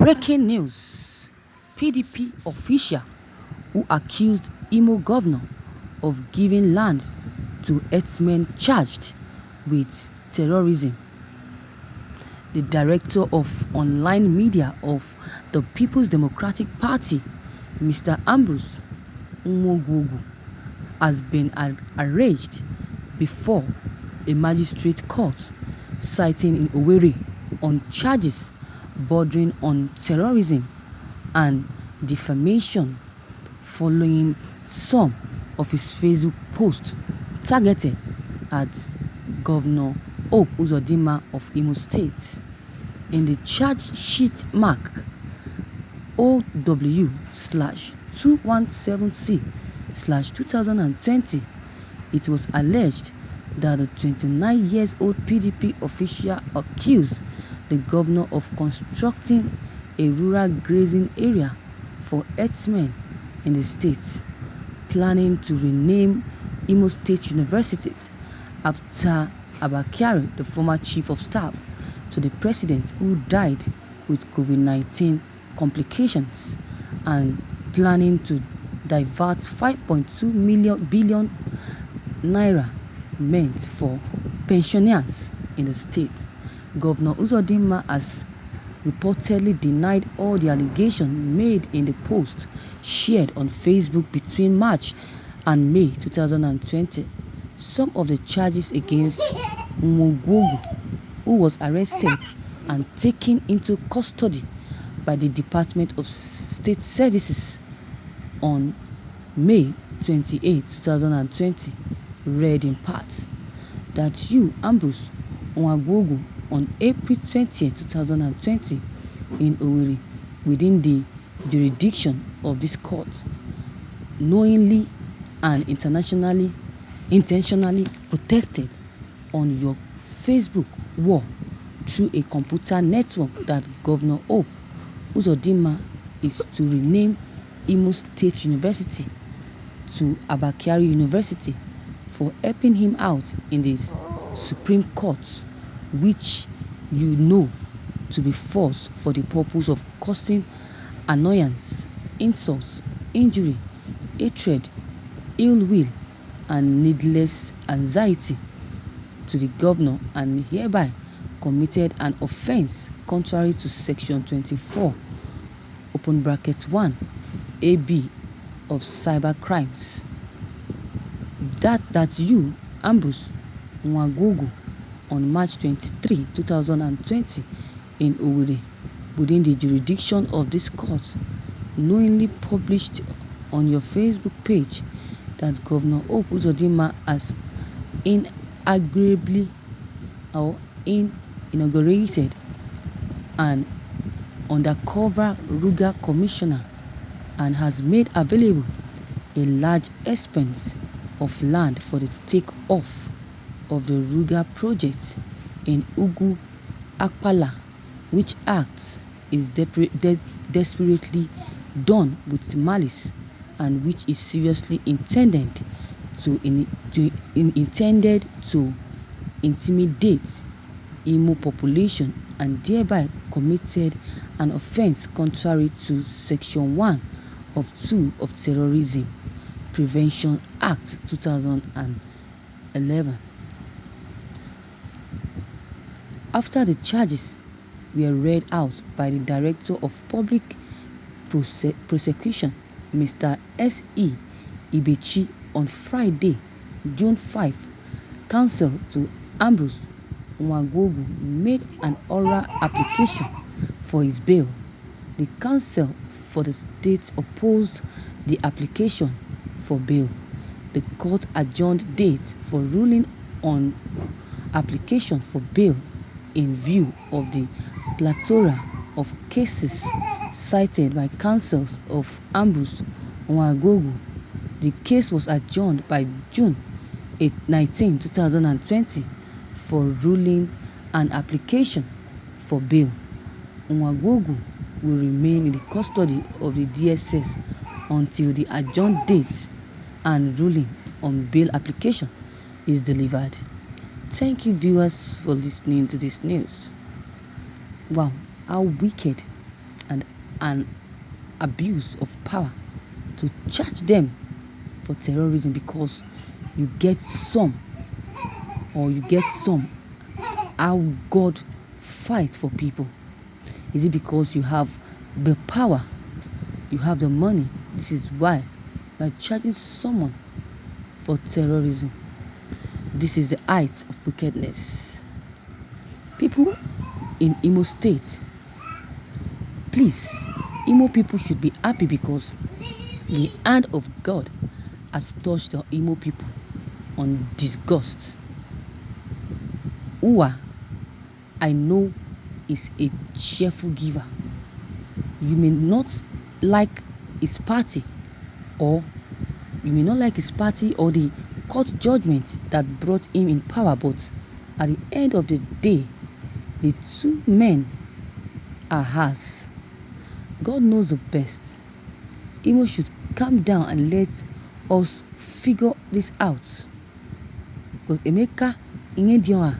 Breaking news. PDP official who accused Imo governor of giving land to herdsmen charged with terrorism. The director of online media of the People's Democratic Party, Mr. Ambrose Nwagwogu, has been arraigned before a magistrate court citing in Ówèrrì on charges bordering on terrorism and defamation following some of his Facebook posts targeted at Governor Hope Uzodinma of Imo State. In the charge sheet mark OW/217C/2020, it was alleged that the 29-year-old PDP official accused the governor of constructing a rural grazing area for herdsmen in the state, planning to rename Imo State universities after Abba Kyari, the former chief of staff to the president who died with COVID-19 complications, and planning to divert 5.2 billion naira meant for pensioners in the state. Governor Uzodinma has reportedly denied all the allegations made in the post shared on Facebook between March and May 2020. Some of the charges against Nwagwogu, who was arrested and taken into custody by the Department of State Services on May 28, 2020, read in part that you, Ambrose Nwagwogu, on April 20, 2020, in Ówèrrì, within the jurisdiction of this court, knowingly and intentionally protested on your Facebook wall through a computer network that Governor Hope Uzodinma is to rename Imo State University to Abba Kyari University for helping him out in the Supreme Court, which you know to be false for the purpose of causing annoyance, insults, injury, hatred, ill will, and needless anxiety to the governor, and hereby committed an offense contrary to Section 24 (1) AB of Cyber Crimes. That you, Ambrose Nwagwogu, on March 23, 2020, in Ówèrrì, within the jurisdiction of this court, knowingly published on your Facebook page that Governor Hope Uzodinma has inaugurated an undercover rural commissioner and has made available a large expanse of land for the take-off of the rural project in Ugwu Akpala, which act is desperately done with malice and which is seriously intended to intimidate Imo population, and thereby committed an offense contrary to Section 1 of 2 of Terrorism Prevention Act 2011. After the charges were read out by the Director of Public Prosecution, Mr. S.E. Ibechi, on Friday, June 5, counsel to Ambrose Nwagwogu made an oral application for his bail. The counsel for the state opposed the application for bail. The court adjourned dates for ruling on application for bail in view of the plethora of cases cited by counsels of Ambrose Nwagwogu. The case was adjourned by June 19, 2020 for ruling and application for bail. Nwagwogu will remain in the custody of the DSS until the adjourned date and ruling on bail application is delivered. Thank you, viewers, for listening to this news. Wow, how wicked and and abuse of power to charge them for terrorism because you get some how God fight for people. Is it because you have the power, you have the money? This is why you are charging someone for terrorism. This is the height of wickedness. People in Imo State, please, Imo people should be happy because the hand of God has touched the Imo people on disgust. Uwa, I know, is a cheerful giver. You may not like his party, or the court judgment that brought him in power, but at the end of the day, the two men are hers. God knows the best. Imo should calm down and let us figure this out. Because Emeka Ingedioha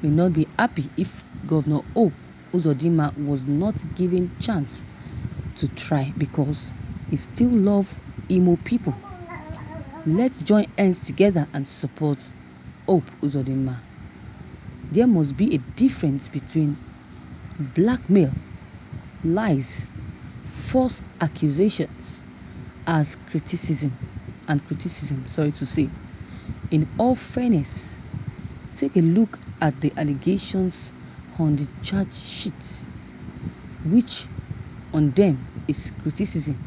may not be happy if Governor Hope Uzodinma was not given chance to try because he still loves Imo people. Let's join hands together and support Hope Uzodinma. There must be a difference between blackmail, lies, false accusations as criticism. In all fairness, take a look at the allegations on the charge sheet. Which on them is criticism,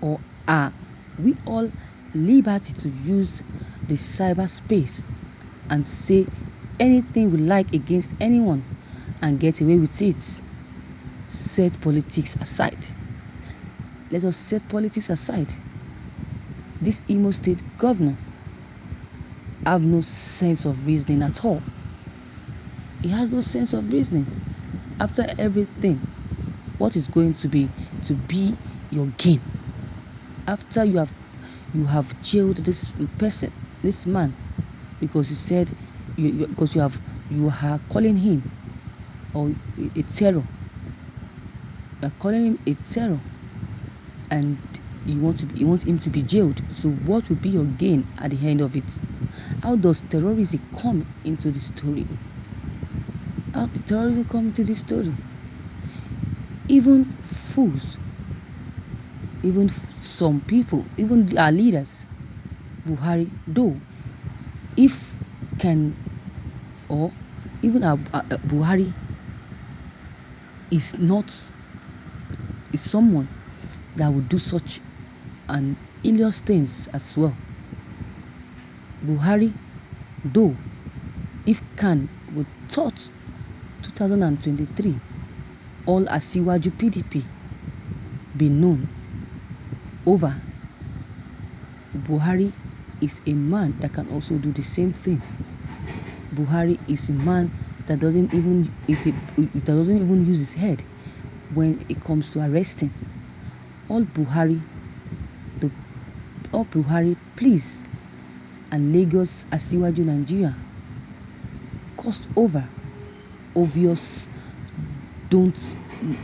or are we all liberty to use the cyberspace and say anything we like against anyone and get away with it? Set politics aside. Let us set politics aside. This Imo State governor have no sense of reasoning at all. He has no sense of reasoning. After everything, what is going to be your gain? After you have jailed this person, this man, because you said you are calling him or a terror. You are calling him a terror, and you want him to be jailed. So what will be your gain at the end of it? How does terrorism come into the story? How did terrorism come into this story? Even fools, even some people, even our leaders, Buhari, though, if can, or even our Buhari is someone that would do such an heinous things as well. Buhari, though, if can, would thought 2023 all Asiwaju PDP be known over. Buhari is a man that can also do the same thing. Buhari is a man that doesn't even use his head when it comes to arresting. All Buhari, please, and Lagos Asiwaju Nigeria cost over. Obvious don't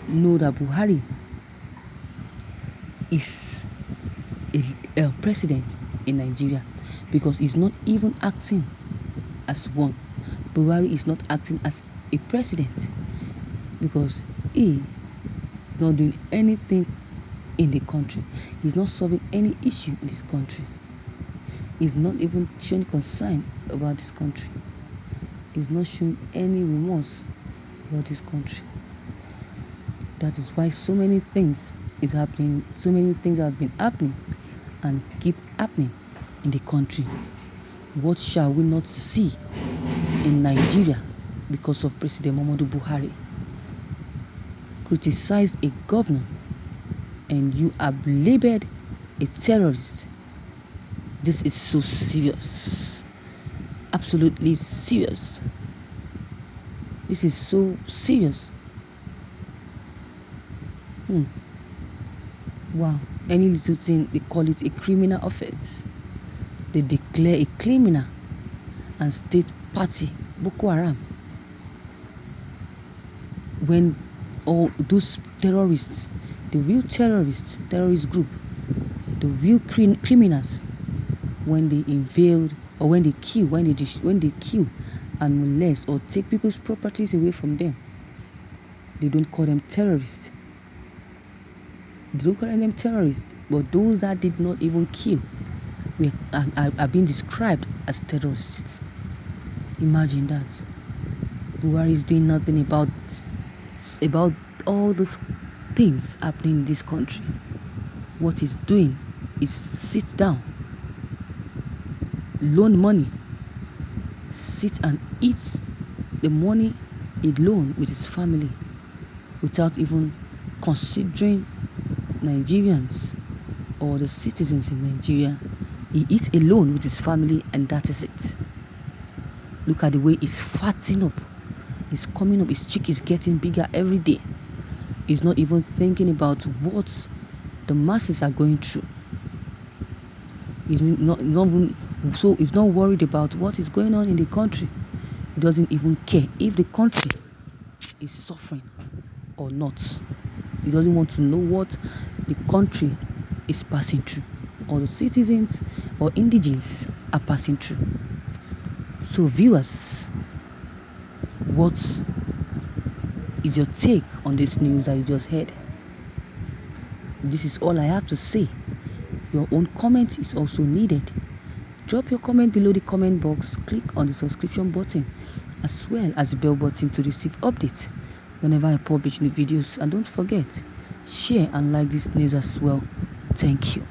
know that Buhari is a president in Nigeria because he's not even acting as one. Buhari is not acting as a president because he is not doing anything in the country. He's not solving any issue in this country. He's not even showing concern about this country. He's not showing any remorse about this country. That is why so many things is happening. So many things have been happening and keep happening in the country. What shall we not see in Nigeria because of President Muhammadu Buhari? Criticized a governor and you are labeled a terrorist. This is so serious. Absolutely serious. This is so serious. Wow. Any little thing, they call it a criminal offense. They declare a criminal and state party, Boko Haram. When all those terrorists the real terrorist group, the real criminals, when they invade or when they kill and molest or take people's properties away from them. They don't call them terrorists. But those that did not even kill are being described as terrorists. Imagine that. Buhari is doing nothing about all those things happening in this country. What he's doing is sit down, loan money, sit and eat the money he loaned with his family without even considering Nigerians or the citizens in Nigeria. He eats alone with his family, and that is it. Look at the way he's fatting up. He's coming up. His cheek is getting bigger every day. He's not even thinking about what the masses are going through. He's not worried about what is going on in the country. He doesn't even care if the country is suffering or not. He doesn't want to know what the country is passing through, or the citizens or indigents are passing through. So viewers, what is your take on this news that you just heard? This is all I have to say. Your own comment is also needed. Drop your comment below the comment box. Click on the subscription button as well as the bell button to receive updates whenever I publish new videos. And don't forget, share and like this news as well. Thank you.